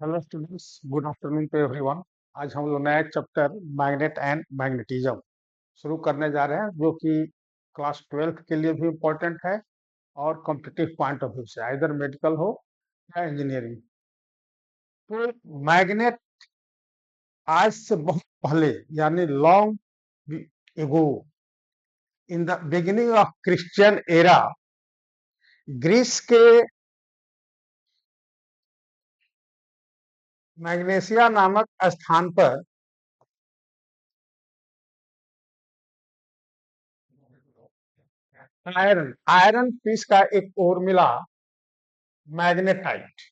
Hello students, good afternoon to everyone. आज हम लोग नया चैप्टर मैग्नेट एंड मैग्नेटिज्म शुरू करने जा रहे हैं, जो कि क्लास 12th के लिए भी इम्पोर्टेंट है और कॉम्पिटिटिव पॉइंट ऑफ व्यू से, इधर मेडिकल हो या इंजीनियरिंग। तो मैग्नेट आज से बहुत पहले, यानी long ago, in the beginning of Christian era, Greece के मैग्नेशिया नामक स्थान पर आयरन आयरन पीस का एक और मिला, मैग्नेटाइट,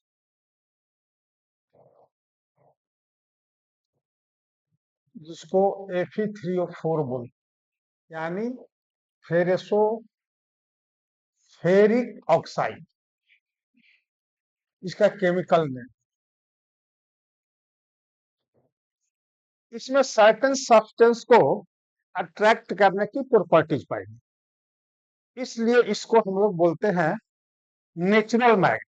जिसको Fe3O4 बोल, यानी फेरेसो फेरिक ऑक्साइड, इसका केमिकल नेम। इसमें सर्टेन सब्सटेंस को अट्रैक्ट करने की प्रॉपर्टीज पाई गई, इसलिए इसको हम लोग बोलते हैं natural magnet.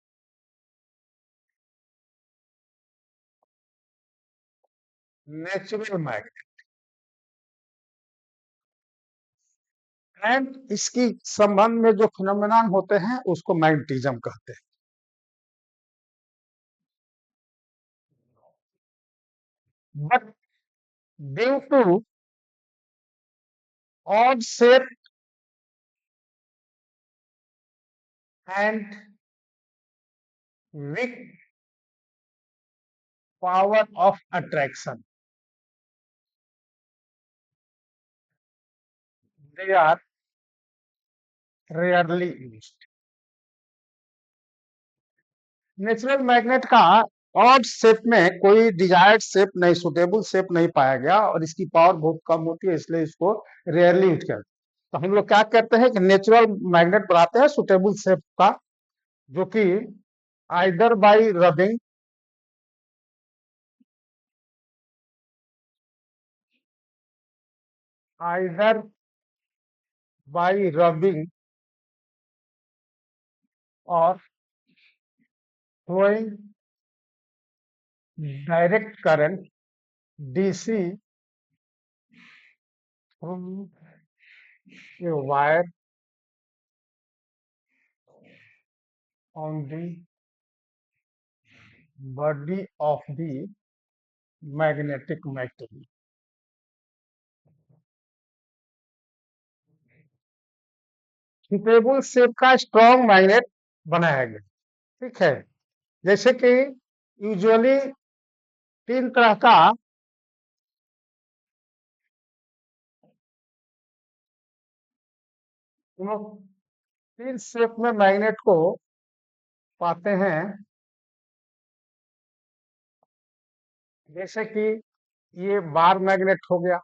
Natural magnet and इसकी संबंध में जो फिनोमेनन होते हैं उसको मैग्नेटिज्म कहते हैं। But due to odd shape and weak power of attraction, they are rarely used. Natural magnet का ऑड शेप में कोई डिजायर्ड शेप नहीं, सुटेबल शेप नहीं पाया गया और इसकी पावर बहुत कम होती है, इसलिए इसको रेयरली यूज करते हैं। तो हम लोग क्या कहते हैं कि नेचुरल मैग्नेट बनाते हैं सुटेबल शेप का, जो कि either by rubbing, either by rubbing or flowing direct current DC through a wire on the body of the magnetic material. Suitable shape का स्ट्रॉन्ग मैग्नेट बनाया गया। ठीक है, जैसे कि यूजुअली तीन तरह का हम लोग तीन शेप में मैग्नेट को पाते हैं। जैसे कि ये बार मैग्नेट हो गया,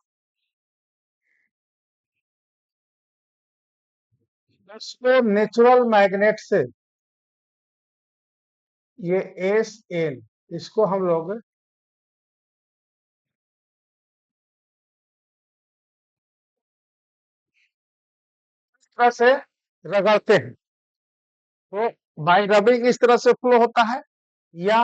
इसको नेचुरल मैग्नेट से ये SN, इसको हम लोग इस तरह से रगड़ते हैं, तो बाई रबिंग इस तरह से फ्लो होता है, या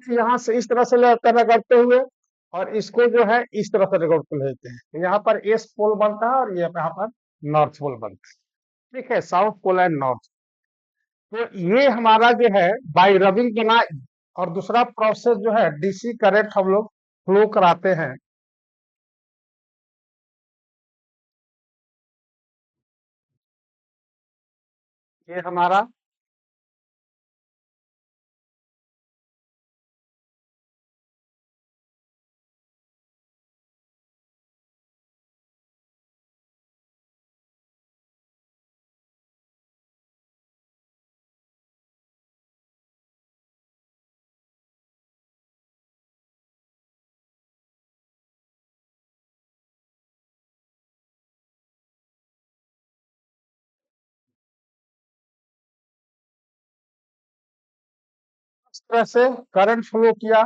यहाँ से इस तरह से रगड़ते हुए, और इसको जो है इस तरह से रगड़ते लेते हैं, तो यहाँ पर S पोल बनता है और यहाँ पर नॉर्थ पोल बनता है। ठीक है, साउथ पोल एंड नॉर्थ। तो ये हमारा जो है बाई रबिंग बना। और दूसरा प्रोसेस जो है DC करंट हम लोग फ्लो कराते हैं। ये हमारा इस तरह से करंट फ्लो किया,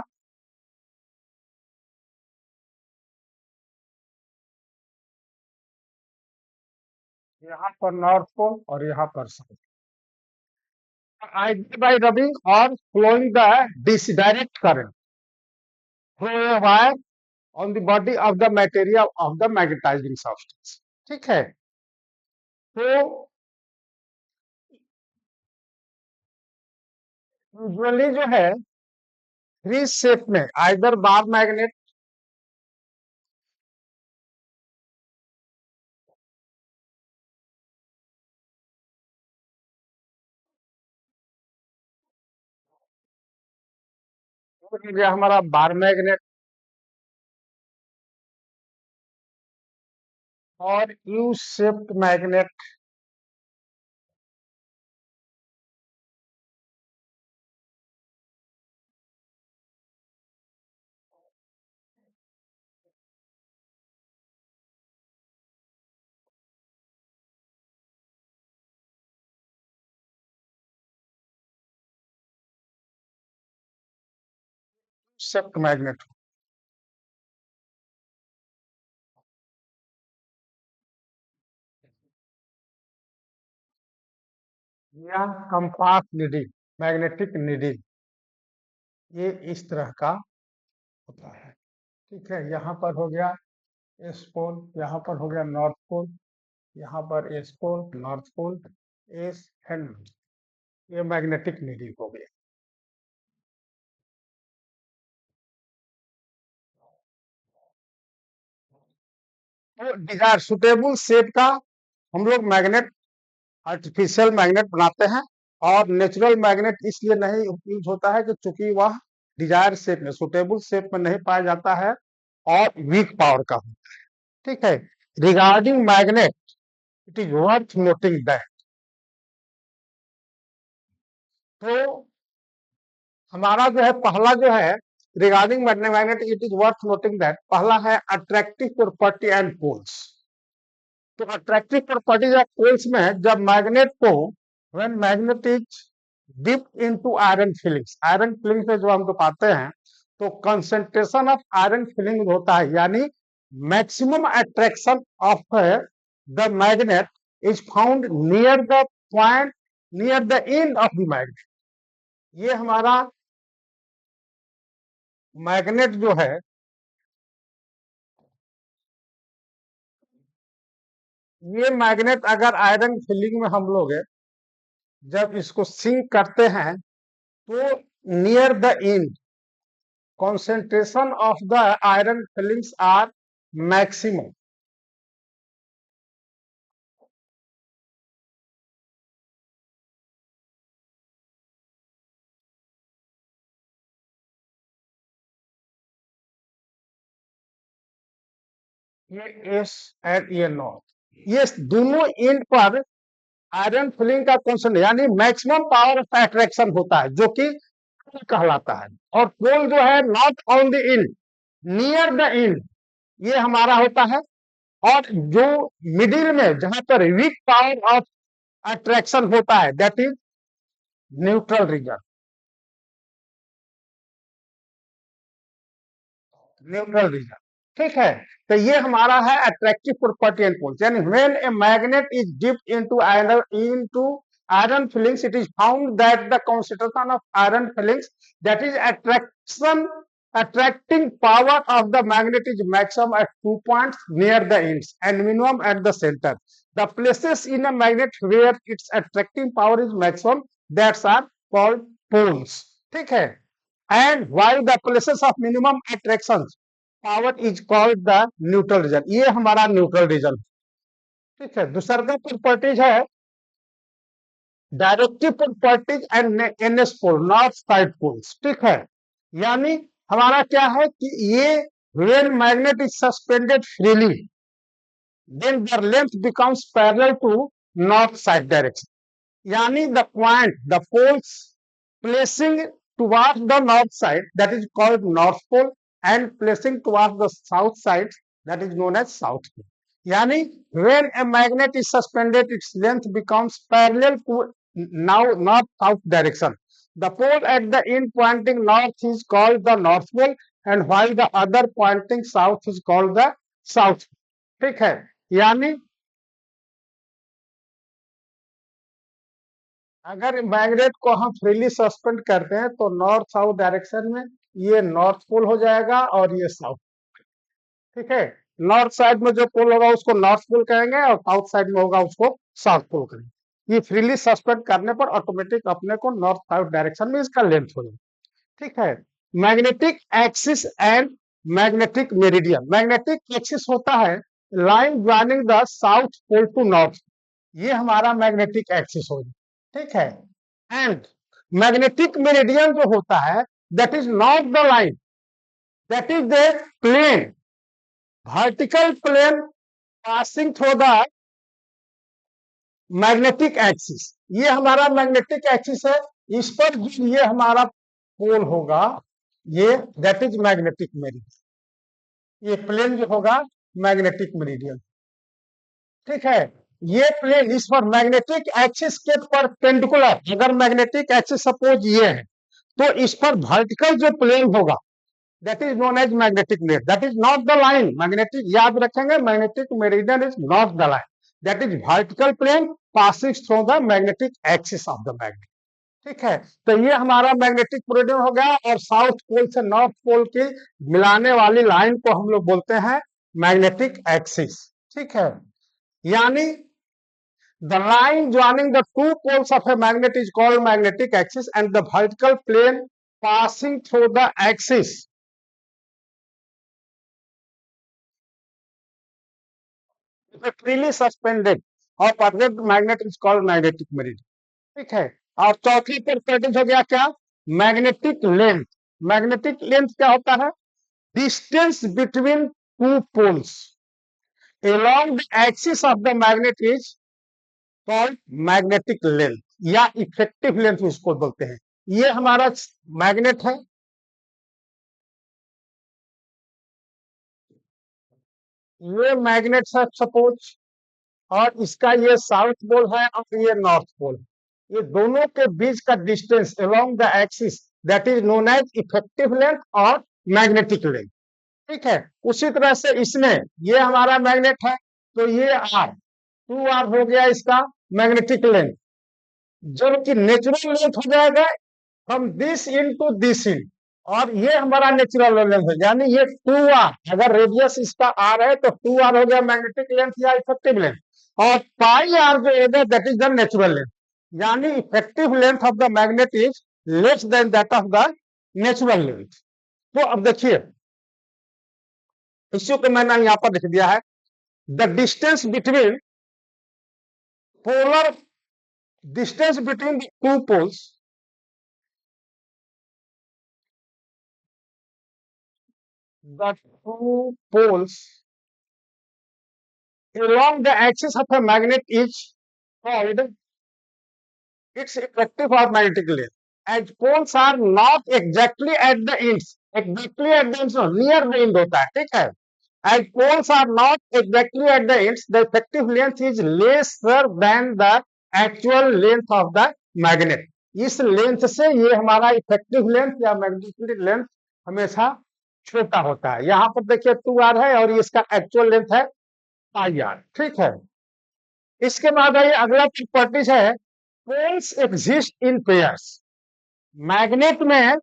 यहाँ पर नॉर्थ पोल और यहाँ पर south, either by rubbing or flowing the DC direct current through a wire on the body of the material of the magnetizing substance. ठीक है, तो यूजुअली जो है थ्री शेप में आइदर बार मैग्नेट, हमारा बार मैग्नेट और U shaped magnet, shaped magnet, या compass needle, magnetic needle, ये इस तरह का होता है। ठीक है, यहाँ पर हो गया एस पोल, यहाँ पर हो गया नॉर्थ पोल, यहाँ पर S pole, north pole, S and ये मैग्नेटिक नीडल हो गया। तो डिजायर सुटेबल शेप का हम लोग मैग्नेट, आर्टिफिशियल मैग्नेट बनाते हैं, और नेचुरल मैग्नेट इसलिए नहीं यूज होता है कि चूंकि वह डिजायर शेप में, सुटेबल शेप में नहीं पाया जाता है और वीक पावर का होता है। ठीक है, regarding magnet it is worth noting that, तो हमारा जो है पहला जो है regarding magnet it is worth noting that, पहला है अट्रैक्टिव प्रॉपर्टी एंड पोल्स। तो अट्रैक्टिव प्रॉपर्टीज ऑफ पोल्स में जब मैग्नेट को when magnet is dip into iron filings, iron filing से जो हम तो पाते हैं, तो कंसंट्रेशन ऑफ आयरन फिलिंग होता है, यानी maximum attraction of the magnet is found near the point, near the end of the magnet. ये हमारा मैग्नेट जो है, ये मैग्नेट अगर आयरन फिलिंग में हम लोग जब इसको सिंक करते हैं तो near the end concentration of the iron filings are maximum। ये एस एंड ये नॉट, ये दोनों एंड पर आयरन फिलिंग का कॉन्सेंट्रेशन यानी मैक्सिमम पावर ऑफ अट्रैक्शन होता है, जो कि कहलाता है। और पोल जो है not on the end, near the end, ये हमारा होता है। और जो मिडिल में जहां पर वीक पावर ऑफ अट्रैक्शन होता है that is neutral region, neutral region. ठीक है, तो ये हमारा है अट्रैक्टिव प्रॉपर्टी एंड पोल्स, यानी when a magnet is dipped into iron fillings, it is found that the concentration of iron fillings, that is attracting power of the magnet is maximum at 2 points near the ends and minimum at the center. The places in a magnet where its attracting power is maximum, that are called poles। ठीक है, and while the places of minimum attraction power is called the neutral region, ये हमारा neutral region. ठीक है, दूसरा properties है directive properties and NS pole, north side poles. ठीक है, यानी हमारा क्या है कि ये when magnet is suspended freely then their length becomes parallel to north side direction, यानी the point, the poles placing towards the north side, that is called north pole, and placing towards the south side, that is known as south pole। यानी when a magnet is suspended its length becomes parallel to now north south direction, The pole at the end pointing north is called the north pole and while the other pointing south is called the south pole. ठीक है, यानी अगर magnet को हम freely suspend करते हैं तो north south direction में ये नॉर्थ पोल हो जाएगा और ये साउथ, ठीक है। नॉर्थ साइड में जो पोल होगा उसको नॉर्थ पोल कहेंगे और साउथ साइड में होगा उसको साउथ पोल कहेंगे। ये फ्रीली सस्पेंड करने पर ऑटोमेटिक अपने को नॉर्थ साउथ डायरेक्शन में इसका लेंथ हो जाएगा, ठीक है। Magnetic axis and magnetic meridian. Magnetic axis होता है line joining the south pole to north, ये हमारा मैग्नेटिक एक्सिस हो गया, ठीक है। एंड मैग्नेटिक मेरिडियन जो होता है that is not the line, that is the plane, vertical plane passing through the magnetic axis. ये हमारा मैग्नेटिक एक्सिस है, इस पर जो ये हमारा पोल होगा ये दैट इज मैग्नेटिक मेरिडियन, ये प्लेन जो होगा मैग्नेटिक मेरिडियन, ठीक है। ये प्लेन इस पर मैग्नेटिक एक्सिस के परपेंडिकुलर, अगर मैग्नेटिक एक्सिस सपोज ये है तो इस पर वर्टिकल जो प्लेन होगा that is known as magnetic plane, that is not the line. Magnetic याद रखेंगे, magnetic meridian is not the line, that is vertical plane passing through the magnetic axis of the magnet, ठीक है। तो ये हमारा magnetic meridian हो गया और साउथ पोल से नॉर्थ पोल की मिलाने वाली लाइन को हम लोग बोलते हैं मैग्नेटिक एक्सिस, ठीक है। यानी the line joining the two poles of a magnet is called magnetic axis and the vertical plane passing through the axis is freely suspended or permanent magnet is called magnetic meridian, ठीक है। और चौथी properties हो गया क्या, magnetic length. Magnetic length क्या होता है, distance between two poles along the axis of the magnet is called magnetic length या इफेक्टिव लेंथ इसको बोलते हैं। ये हमारा मैग्नेट है, ये मैग्नेट है सपोज, और इसका ये साउथ पोल है और ये नॉर्थ पोल, ये दोनों के बीच का distance along the axis that is known as effective length और मैग्नेटिक लेंथ, ठीक है। उसी तरह से इसमें ये हमारा मैग्नेट है तो ये आर 2r हो गया इसका मैग्नेटिक लेंथ, जबकि नेचुरल लेंथ हो जाएगा from this end to this end, और ये हमारा नेचुरल लेंथ है, यानी ये 2r, अगर रेडियस इसका r है तो 2r हो गया मैग्नेटिक लेंथ या इफेक्टिव लेंथ, और पाई आर जो है that is the natural length, यानी effective length of the magnet is less than that of the natural length. तो अब देखिए इसी को मैंने यहां पर लिख दिया है, the distance between polar, distance between the two poles, the two poles along the axis of a magnet is called its effective or magnetic length. As poles are not exactly at the ends, exactly at the ends, no, near the end होता है, ठीक है। As poles are not exactly at the ends, the effective length is lesser than the actual length of the magnet. इस length से ये हमारा effective length या magnetic length हमेशा छोटा होता है। यहाँ पर देखिए 2r है और इसका एक्चुअल लेंथ है पाई आर, ठीक है। इसके बाद ये अगला प्रॉपर्टीज है, poles exist in pairs. Magnet में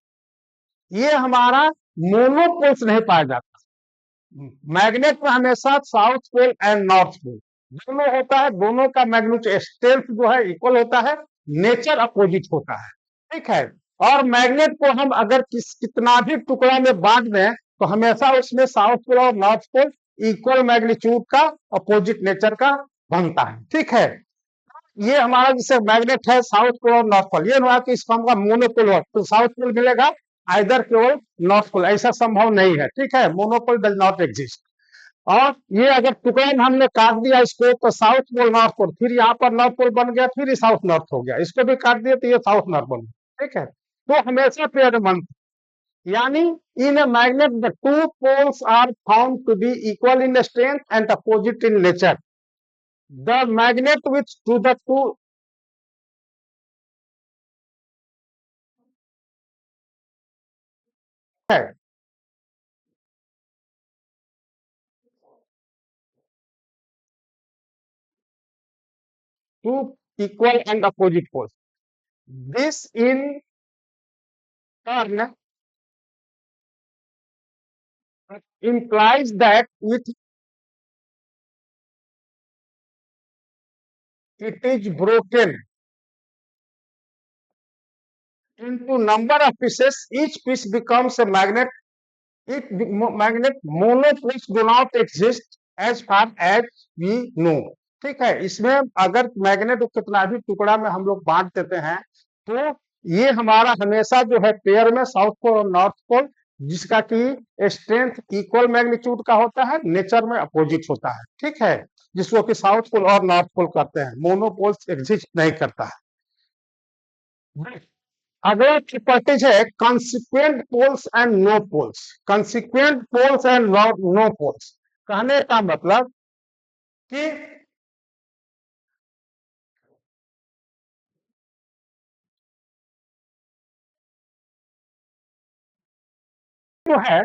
ये हमारा मोनोपोल्स नहीं पाया जाता, मैग्नेट में हमेशा south pole and north pole दोनों होता है, दोनों का मैग्नीट्यूड स्ट्रेंथ जो है इक्वल होता है, नेचर अपोजिट होता है, ठीक है। और मैग्नेट को हम अगर कितना भी टुकड़ा में बांट दें तो हमेशा उसमें साउथ पोल और नॉर्थ पोल इक्वल मैग्नीट्यूड का अपोजिट नेचर का बनता है, ठीक है। ये हमारा जैसे मैग्नेट है साउथ पोल और नॉर्थ पोल, ये हुआ कि इसको हमका मोनोपोल हो तो साउथ पोल मिलेगा, आइदर केवल नॉर्थ पोल, ऐसा संभव नहीं है, ठीक है। Monopole does not exist. और ये अगर टुकड़ा में हमने काट दिया इसको तो साउथ पोल नॉर्थ पोल, फिर यहाँ पर नॉर्थ पोल बन गया, फिर साउथ नॉर्थ हो गया, इसको भी काट दिया तो ये साउथ नॉर्थ बन गया, ठीक है। तो हमेशा पेयर बनता, यानी in a magnet the two poles are found to be equal in strength and opposite in nature. The magnet which to the two है, two equal and opposite poles, this in turn implies that it is broken into number of pieces, each piece becomes a magnet. Magnet monopoles do not exist as far as we know. ठीक है, इसमें अगर magnet को कितना भी टुकड़ा में हम लोग बांट देते हैं तो ये हमारा हमेशा जो है पेयर में साउथ पोल और नॉर्थ पोल, जिसका कि स्ट्रेंथ इक्वल मैग्नीट्यूड का होता है, नेचर में अपोजिट होता है। ठीक है, जिसको कि साउथ पोल और नॉर्थ पोल कहते हैं, मोनोपोल्स एग्जिस्ट नहीं करता है। अगला प्रॉपर्टीज है consequent poles and no poles. Consequent poles and no poles कहने का मतलब कि जो है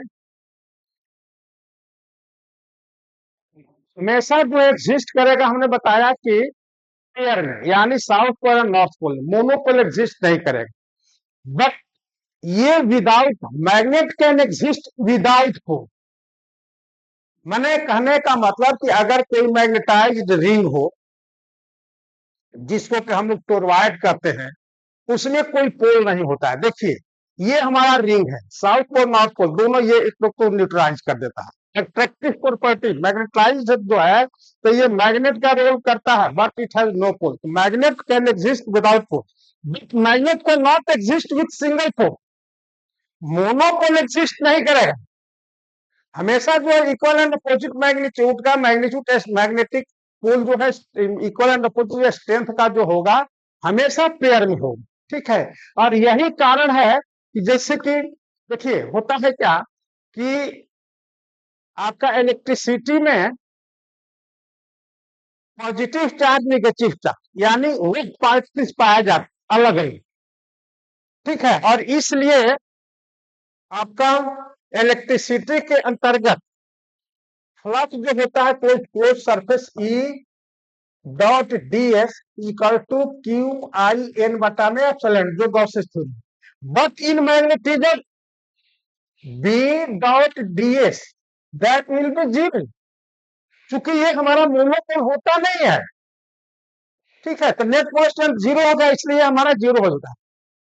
हमेशा जो एग्जिस्ट करेगा, हमने बताया कि पेयर में, यानी साउथ पोल और नॉर्थ पोल, मोनोपोल एग्जिस्ट नहीं करेगा। बट ये without magnet can exist without pole. मैंने कहने का मतलब कि अगर कोई मैग्नेटाइज्ड रिंग हो, जिसको कि हम लोग टोरवाइड करते हैं, उसमें कोई पोल नहीं होता है। देखिए ये हमारा रिंग है, साउथ पोल नॉर्थ पोल दोनों ये एक लोग को न्यूट्रलाइज कर देता है। अट्रैक्टिव प्रॉपर्टी मैग्नेटाइज्ड जो है, तो ये मैग्नेट का रोल करता है, but it has no pole. Magnet can exist without pole, but magnet can not exist with single pole. Monopole exist नहीं करेगा, हमेशा जो है इक्वल एंड अपोजिट मैग्नीट्यूड का मैग्नीट्यूड मैग्नेटिक पोल जो है इक्वल एंड अपोजिट स्ट्रेंथ का जो होगा हमेशा पेयर में होगा। ठीक है, और यही कारण है कि जैसे कि देखिए होता है क्या कि आपका इलेक्ट्रिसिटी में पॉजिटिव चार्ज नेगेटिव चार्ज यानी वीक पार्टिकल्स पाया जाता अलग अलग। ठीक है, और इसलिए आपका इलेक्ट्रिसिटी के अंतर्गत फ्लक्स जो होता है कोई close surface E dot D S equal to Q I N बटा में एप्सिलॉन, जो Gauss's theorem. But in magnetism B dot D S that will be zero, चूंकि ये हमारा मोनोपोल होता नहीं है। ठीक है, तो नेट कांस्टेंट जीरो होगा, इसलिए हमारा जीरो हो जाता है।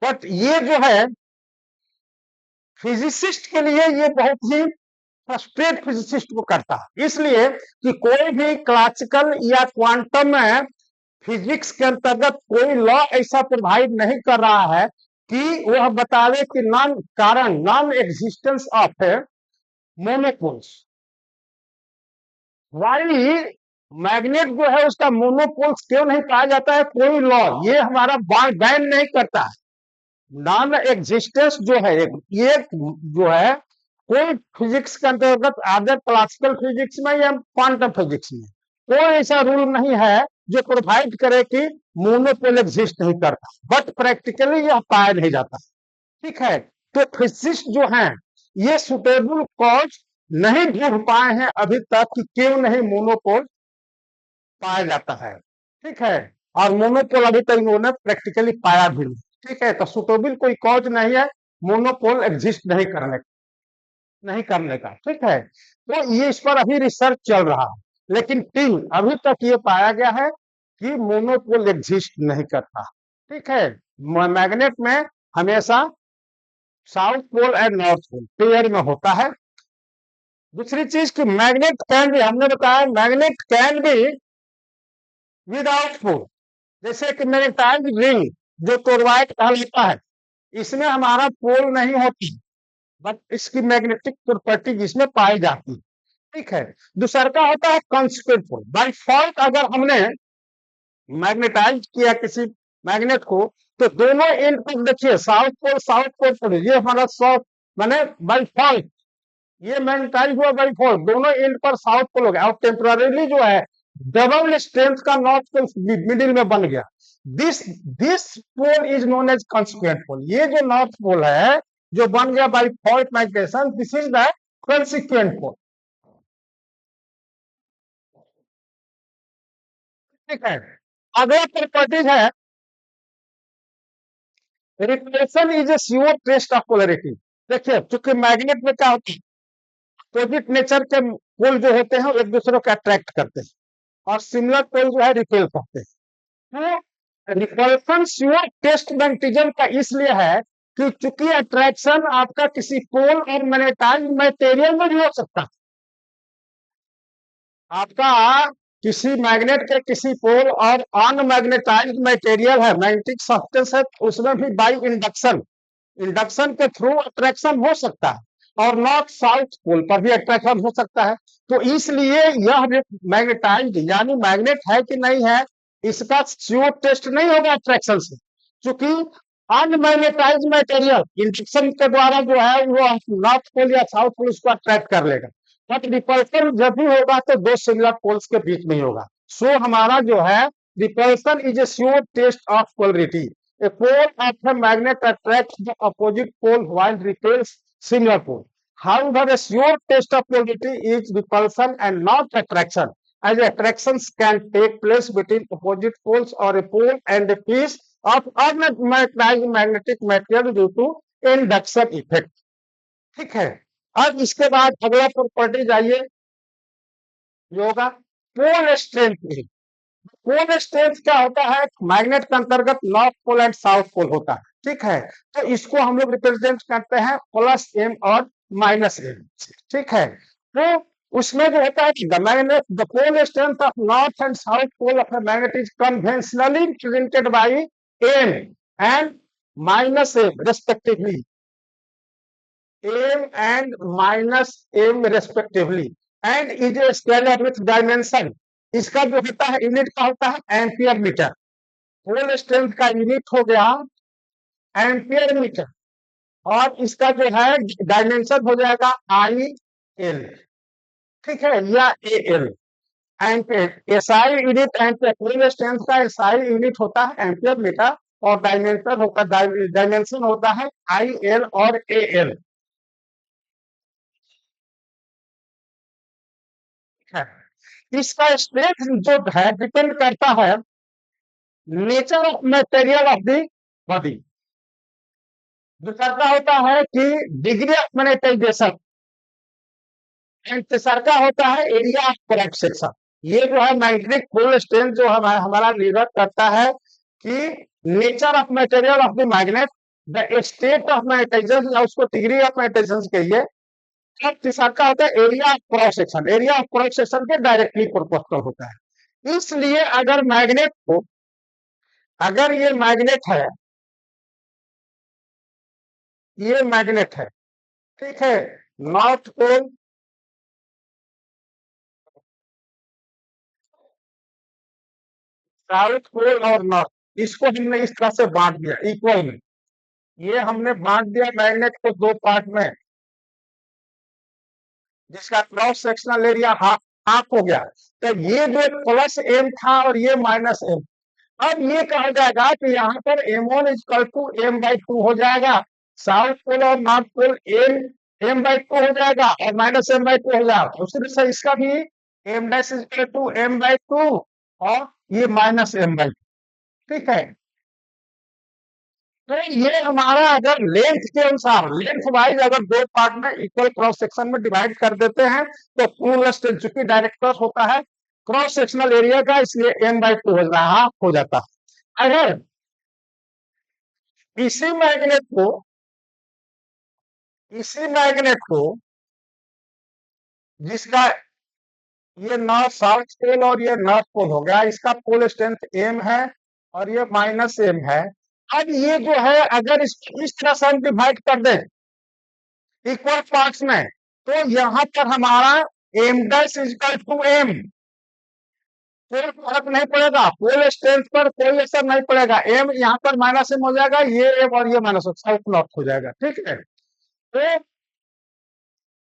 बट ये जो है फिजिसिस्ट के लिए ये बहुत ही फ्रस्ट्रेट फिजिसिस्ट को करता है, इसलिए कि कोई भी क्लासिकल या क्वांटम में फिजिक्स के अंतर्गत कोई लॉ ऐसा प्रोवाइड नहीं कर रहा है कि वह बतावे कि non existence of monopoles. Why magnet जो है उसका मोनोपोल्स क्यों नहीं पाया जाता है, कोई लॉ ये हमारा बैन नहीं करता है। नॉन एग्जिस्टेंस जो है ये जो है कोई फिजिक्स के अंतर्गत आदर क्लासिकल फिजिक्स में या क्वांटम फिजिक्स में कोई ऐसा रूल नहीं है जो प्रोवाइड करे कि मोनोपोल एग्जिस्ट नहीं करता, बट प्रैक्टिकली यह पाया नहीं जाता। ठीक है, तो फिजिसिस्ट जो हैं ये सुटेबल कॉज नहीं ढूंढ पाए हैं अभी तक कि क्यों नहीं मोनोपोल पाया जाता है। ठीक है, और मोनोपोल अभी तक इन्होंने प्रैक्टिकली पाया भी नहीं। ठीक है, तो सुटेबल कोई कॉज नहीं है मोनोपोल एग्जिस्ट नहीं करने का। ठीक है, तो ये इस पर अभी रिसर्च चल रहा है, लेकिन टिल अभी तक ये पाया गया है कि मोनोपोल एग्जिस्ट नहीं करता। ठीक है, मैग्नेट में हमेशा south pole and north pole pair में होता है। दूसरी चीज कि मैग्नेट कैन भी, हमने बताया मैग्नेट कैन बी विदाउट पोल। जैसे कि मैग्नेटाइज्ड रिंग जो टोरवाइड कहलाता है, इसमें हमारा पोल नहीं होती, बट इसकी मैग्नेटिक प्रॉपर्टी जिसमें पाई जाती है। ठीक है, दूसरा का होता है कंसिक्वेंट पोल। बाय फॉल्ट अगर हमने मैग्नेटाइज किया किसी मैग्नेट को, तो दोनों एंड पर देखिए साउथ पोल ये हमारा साउथ मैंने बाय फॉल्ट ये मैग्नेटाइज हुआ बाय फॉल्ट, दोनों एंड पर साउथ पोल हो गया, और टेम्पररीली जो है डबल स्ट्रेंथ का नॉर्थ पोल मिडिल में बन गया। This pole is known as consequent pole. ये जो नॉर्थ पोल है जो बन गया by fault migration, this is the consequent pole. ठीक है, अगला प्रॉपर्टीज है repulsion is a sure test of polarity. देखिए, चूंकि मैग्नेट में क्या होती है, अपोजिट नेचर के पोल जो होते हैं एक दूसरे को अट्रैक्ट करते हैं और सिमिलर पोल जो है रिपेल करते हैं। तो रिपल्सन श्योर टेस्ट मैग्नेटिज्म का इसलिए है कि चूंकि अट्रैक्शन आपका किसी पोल और मैग्नेटाइज्ड मटेरियल में भी हो सकता है। आपका किसी मैग्नेट के किसी पोल और अनमैग्नेटाइज्ड मटेरियल है, मैग्नेटिक सब्सटेंस है, उसमें भी बाई इंडक्शन, इंडक्शन के थ्रू अट्रैक्शन हो सकता है और नॉर्थ साउथ पोल पर भी अट्रैक्शन हो सकता है। तो इसलिए यह मैग्नेटाइज्ड यानी मैग्नेट है कि नहीं है, इसका श्योर टेस्ट नहीं होगा अट्रैक्शन से, क्योंकि अनमैग्नेटाइज्ड मटेरियल इंडक्शन के द्वारा जो है वो नॉर्थ पोल या साउथ पोल उसको अट्रैक्ट कर लेगा। बट रिपल्सन जब भी होगा तो दो सिमिलर पोल्स के बीच में ही होगा। सो हमारा जो है repulsion is a sure test of polarity. A pole of a magnet attracts the opposite pole while repels similar pole. However, a sure test of polarity is repulsion and not attraction, as attractions can take place between opposite poles or a pole and a piece of unmagnetized magnetic material due to induction effect. ठीक है, अब इसके बाद अगला property जाइए जो होगा pole strength. Pole strength क्या होता है, मैग्नेट के अंतर्गत north pole and south pole होता है। ठीक है, तो इसको हम लोग रिप्रेजेंट करते हैं प्लस एम और माइनस एम। ठीक है, तो उसमें जो होता है the magnet the pole strength of north and south pole of a magnet is conventionally represented by m and minus m respectively, m and minus m respectively, and is a scalar with dimension। इसका जो होता है unit का होता है ampere metre. पोल strength का unit हो गया एम्पियर मीटर और इसका जो है डायमेंशन हो जाएगा आई एल। ठीक है, या A L. SI unit ampere, pole strength का एसआई यूनिट होता है एम्पियर मीटर और डायमेंशन होता है आई एल और ए एल। इसका स्ट्रेंथ जो है डिपेंड करता है nature of material of the body. दूसरा होता है कि डिग्री ऑफ मैग्नेटाइजेशन एंड तीसरा होता है एरिया ऑफ क्रॉस सेक्शन। ये जो है मैग्नेटिक फील्ड स्ट्रेंथ जो हमारा निर्भर करता है कि nature of material of the magnet, the state of magnetization या उसको डिग्री ऑफ मैग्नेटाइजेशन कहिए। और तीसरा होता है area of cross section, area of cross section के डायरेक्टली प्रोपोर्शनल होता है। इसलिए अगर मैग्नेट को, अगर ये मैग्नेट है, ये मैग्नेट है, ठीक है, नॉर्थ पोल साउथ पोल और नॉर्थ, इसको हमने इस तरह से बांट दिया इक्वल में। ये हमने बांट दिया मैग्नेट को दो पार्ट में, जिसका cross sectional area half half हो गया। तो ये जो प्लस एम था और ये माइनस एम, अब ये कहा जाएगा कि यहाँ पर m1 equal to M by two हो जाएगा, साउथ पोल और north pole M M by two हो जाएगा और माइनस एम बाई टू हो जाएगा। उसी तरह से इसका भी M dash equal to M by two और ये माइनस एम बाई टू। ठीक है, तो ये हमारा अगर लेंथ के अनुसार, लेंथ वाइज अगर दो पार्ट में इक्वल क्रॉस सेक्शन में डिवाइड कर देते हैं तो पूर्ण चूंकि डायरेक्टर होता है क्रॉस सेक्शनल एरिया का, इसलिए एम बाई टू हो जाता है। अगर इसी मैग्नेट को, इसी मैग्नेट को जिसका ये नॉर्थ साउथ पोल और ये नॉर्थ पोल हो गया, इसका पोल स्ट्रेंथ एम है और ये माइनस एम है। अब ये जो है अगर इस तरह से हम डिवाइड कर दें इक्वल पार्ट्स में, तो यहां पर हमारा M dash equal to M, कोई फर्क नहीं पड़ेगा, पोल स्ट्रेंथ पर कोई असर नहीं पड़ेगा। एम यहाँ पर माइनस एम हो जाएगा, ये एम और ये माइनस साउथ नॉर्थ हो जाएगा। ठीक है, तो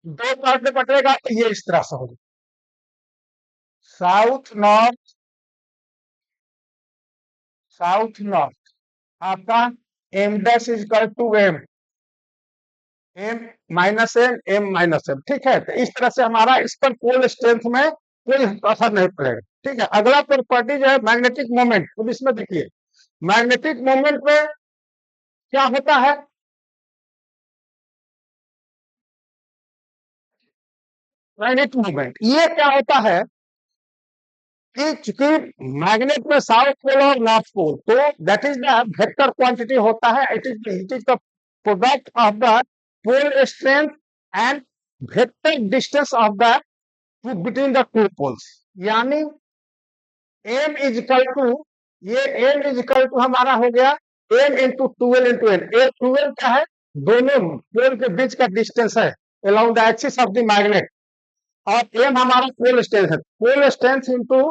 दो पार्ट में बटेगा तो ये इस तरह से हो जाएगा, साउथ नॉर्थ, साउथ नॉर्थ आपका M dash equal to M M minus M, M minus M. ठीक है, तो इस तरह से हमारा इस पर पोल स्ट्रेंथ में कोई असर नहीं पड़ेगा। ठीक है, अगला प्रॉपर्टी जो है मैग्नेटिक मोमेंट। अब इसमें देखिए मैग्नेटिक मोमेंट में क्या होता है, मैग्नेटिक मोमेंट ये क्या होता है कि चूंकि मैग्नेट में साउथ पोल और नॉर्थ पोल, तो that is the vector quantity होता है। It is the product of the pole strength and vector distance of the between the two poles. यानी एम इज इक्वल टू, ये M is equal to हमारा हो गया M into twelve into N. A twelve क्या है, दोनों पोल के बीच का डिस्टेंस है along the axis of the magnet. और एम हमारा पोल स्ट्रेंथ है, pole strength into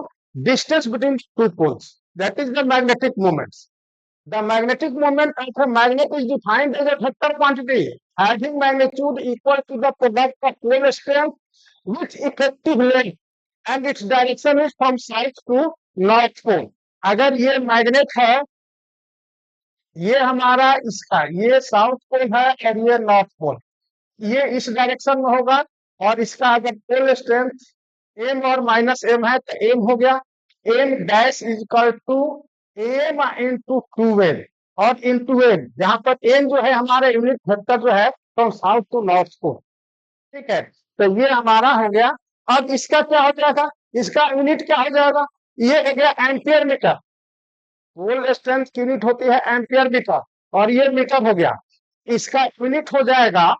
distance between two poles, that is the magnetic moments. The magnetic moment of a magnet is defined as a vector quantity having magnitude equal to the product of pole strength with effective length and its direction is from south to north pole। अगर ये magnet है, ये हमारा इसका ये south pole है और ये नॉर्थ पोल, ये इस डायरेक्शन में होगा। और इसका अगर पोल स्ट्रेंथ एम और माइनस एम है तो एम हो गया M dash is equal to M into twelve और इंटू एन, जहां पर एन जो है हमारा यूनिट वेक्टर जो है फ्रॉम साउथ टू नॉर्थ को। ठीक है, तो ये हमारा हो गया। अब इसका क्या हो जाएगा, इसका यूनिट क्या हो जाएगा, ये हो गया एम्पियर मीटर। पोल स्ट्रेंथ की यूनिट होती है एम्पियर मीटर और ये मीटर हो गया। इसका यूनिट हो जाएगा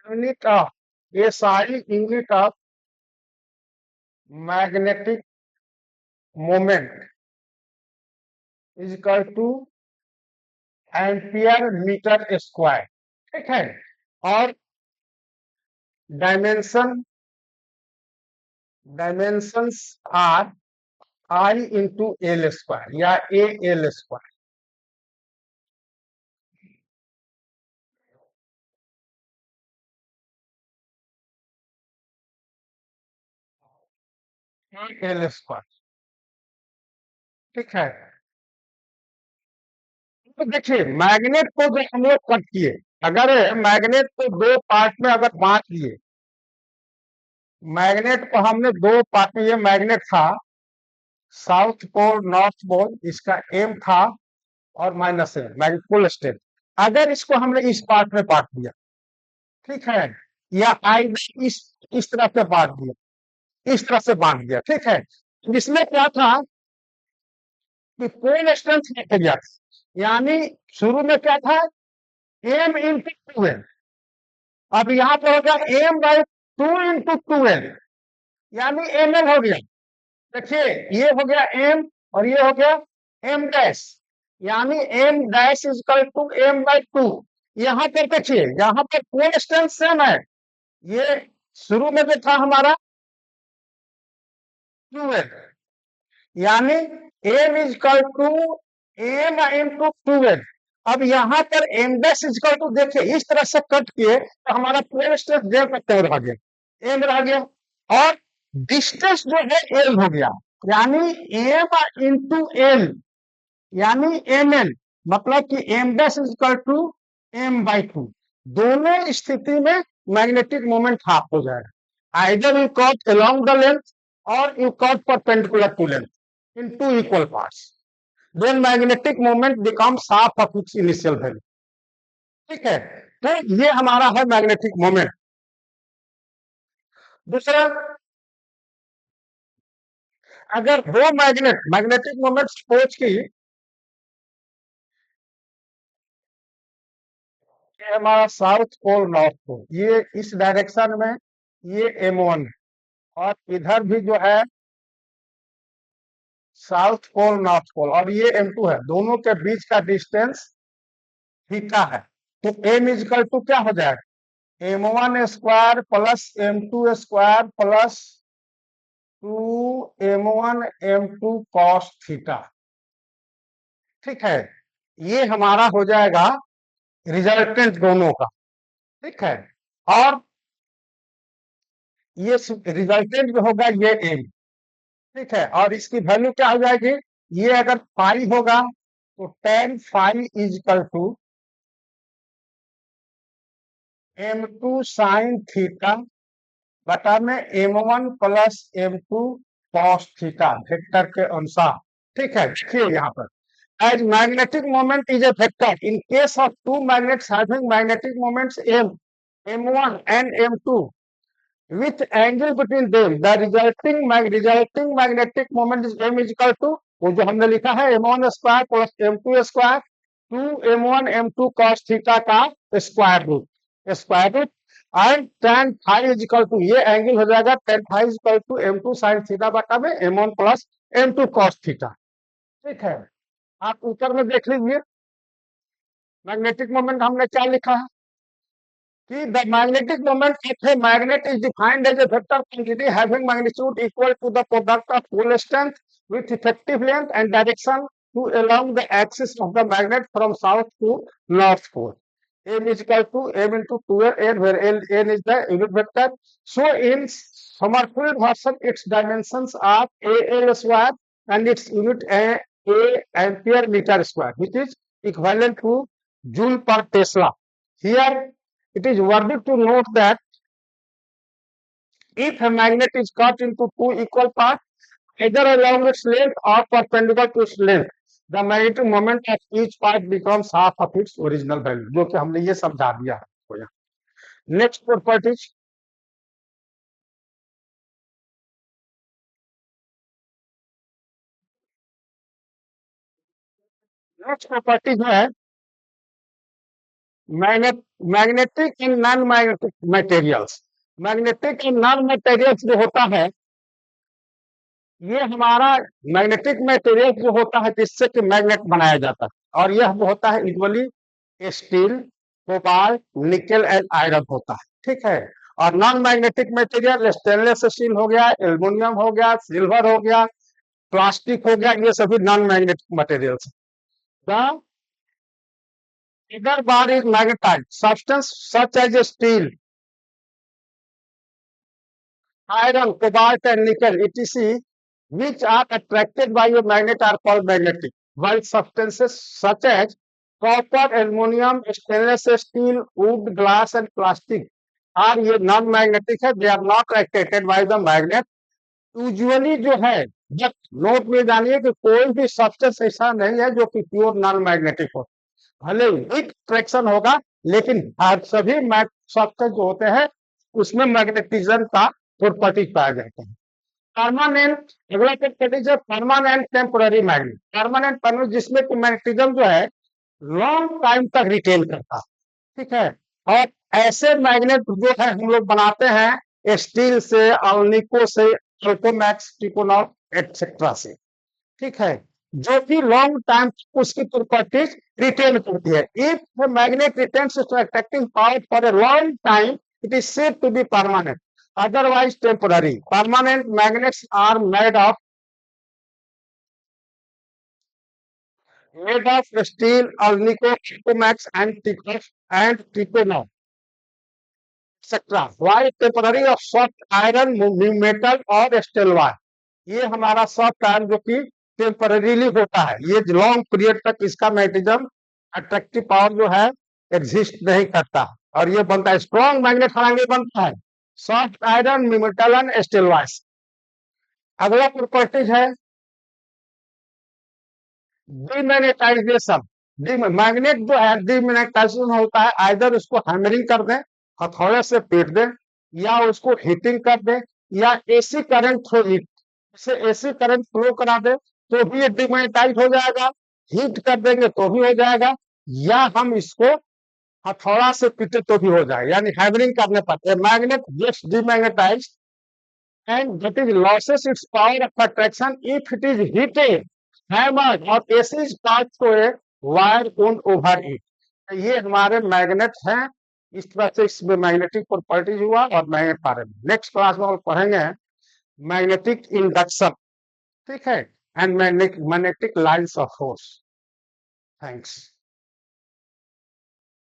यूनिट ऑफ, ये सारी unit of magnetic moment is equal to ampere metre square. ठीक है, और dimension dimensions are I into L square या A L square. L square. ठीक है, तो देखिए मैग्नेट को जो हम लोग कट किए, अगर मैग्नेट को दो पार्ट में अगर बांट लिए, मैग्नेट को हमने दो पार्ट में, ये मैग्नेट था साउथ पोल नॉर्थ पोल, इसका एम था और minus M magnet pole strength. अगर इसको हमने इस पार्ट में बांट दिया, ठीक है, या आई इस तरह से बांट दिया, इस तरह से बांट दिया, ठीक है, इसमें क्या था कि पोल स्ट्रेंथ लिखा गया, यानी शुरू में क्या था एम इंटू ट्वेल्व, अब यहां पर होगा M by two into twelve, यानी एम एल हो गया। देखिए ये हो गया एम और ये हो गया एम डैश, यानी M dash is equal to M by two. यहां पर देखिए यहां पर पोल स्ट्रेंथ सेम है, ये शुरू में जो था हमारा ट्वेल्व, यानी M is equal to M into twelve. अब यहाँ पर M dash is equal to, देखिए इस तरह से कट किए तो हमारा पोल स्ट्रेंथ जेल करते हुए रह गया, एम रह गया, और डिस्टेंस जो है एल हो गया, यानी एम इंटू एल, यानी एम एल, मतलब कि M dash is equal to M by two. दोनों स्थिति में मैग्नेटिक मोमेंट हाफ हो जाएगा, either you cut along the length or you cut perpendicular to length in two equal parts, then magnetic moment becomes half of its initial value। ठीक है, तो ये हमारा है मैग्नेटिक मोमेंट। दूसरा, अगर दो मैग्नेटिक मोमेंट सपोज की ये हमारा साउथ पोल नॉर्थ पोल, ये इस डायरेक्शन में ये M1 है और इधर भी जो है साउथ पोल नॉर्थ पोल और ये M2 है, दोनों के बीच का डिस्टेंस थीटा है। तो M इज इक्वल टू क्या हो जाएगा, M1 square plus M2 square plus 2M1 M2 cos theta. ठीक है, ये हमारा हो जाएगा रिजल्टेंट दोनों का। ठीक है, और ये रिजल्टेंट जो होगा ये एम, ठीक है, और इसकी वैल्यू क्या हो जाएगी, ये अगर पाई होगा तो tan phi is equal to m2 sine theta बटा में m1 plus m2 cos theta vector के अनुसार। ठीक है, देखिए यहाँ पर as magnetic moment is a vector in case of two magnets having magnetic moments m1 and m2 with angle between them the resulting magnetic moment is m is equal to वो जो हमने लिखा है m1 square plus m2 square 2m1 m2 cos theta का square root and tan phi is equal to ये angle हो जाएगा tan phi is equal to m2 sin theta बटा में m1 plus m2 cos theta. ठीक है, आप उत्तर में देख लीजिए मैग्नेटिक मोमेंट हमने क्या लिखा है कि the magnetic moment of a magnet is defined as a vector quantity having magnitude equal to the product of pole strength with effective length and direction to along the axis of the magnet from south to north pole. M is equal to M into 2n where n is the unit vector. So in Sommerfeld version its dimensions are AL square and its unit A ampere meter square which is equivalent to joule per Tesla. Here it is worthy to note that if a magnet is cut into two equal parts, either along its length or perpendicular to its length, the magnetic moment of each part becomes half of its original value. जो कि हमने ये समझा दिया है। Next properties. Next property जो है magnetic and non magnetic materials. Magnetic and non materials जो होता है ये हमारा मैग्नेटिक मटेरियल जो होता है जिससे कि मैग्नेट बनाया जाता है और यह होता है usually steel cobalt nickel and iron होता है। ठीक है, और non magnetic material stainless steel हो गया, एल्युमिनियम हो गया, सिल्वर हो गया, प्लास्टिक हो गया, ये सभी non magnetic materials. The inner bar is magnetized substance such as steel, iron, cobalt and nickel etc which are attracted by a magnet are called magnetic, while substances such as copper, aluminum, stainless steel, wood, glass and plastic are ये non magnetic है, they are not attracted by the magnet। Usually जो है जब note में जानिए कि कोई भी सब्सटेंस ऐसा नहीं है जो कि प्योर नॉन मैग्नेटिक हो, भले वीक ट्रैक्शन होगा लेकिन सभी सब्सटेंस जो होते हैं उसमें मैग्नेटिज्म का प्रॉपर्टी पाया जाता है। परमानेंट अगला प्रॉपर्टी है permanent temporary magnet. Permanent permanent जिसमें कि मैग्नेटिज्म जो है लॉन्ग टाइम तक रिटेन करता है। ठीक है, और ऐसे मैग्नेट जो है हम लोग बनाते हैं स्टील से, अल्निको से, अल्कोमैक्स, टिकोनॉट एटसेट्रा से। ठीक है, जो कि लॉन्ग टाइम उसकी प्रॉपर्टीज रिटेन करती है। If magnet retains its attracting power for a long time it is said to be permanent, otherwise temporary। Permanent magnets are made of steel, alnico, Ticomax and Ticonol, etc. While temporary of soft iron, metal और steel wire। ये हमारा soft iron जो कि temporarily होता है, ये long period तक इसका मैग्नेटिज्म अट्रैक्टिव पावर जो है एग्जिस्ट नहीं करता और ये बनता है स्ट्रॉन्ग मैग्नेट हमारे बनता है soft iron, metal and steel wire. अगला प्रॉपर्टीज है डिमैग्नेटाइजेशन। मैग्नेट जो है डिमैग्नेटाइजेशन होता है, आइदर उसको हैमरिंग कर दें, हथौड़े से पीट दें, या उसको हीटिंग कर दें, या एसी करंट थ्रू इसे एसी करंट फ्लो करा दे तो भी ये डिमैग्नेटाइज हो जाएगा, हीट कर देंगे तो भी हो जाएगा, या हम इसको हथौड़ा से पीटे तो भी हो जाएगा, यानी हैमरिंग करने पर magnet gets demagnetized and that is loses its power of attraction if it is heated, hammered or AC is passed to a wire wound over it। ये हमारे मैग्नेट हैं, इस तरह से इसमें मैग्नेटिक प्रॉपर्टीज हुआ और मैग्नेट बारे में नेक्स्ट क्लास में हम पढ़ेंगे मैग्नेटिक इंडक्शन। ठीक है, and magnetic lines of force. Thanks.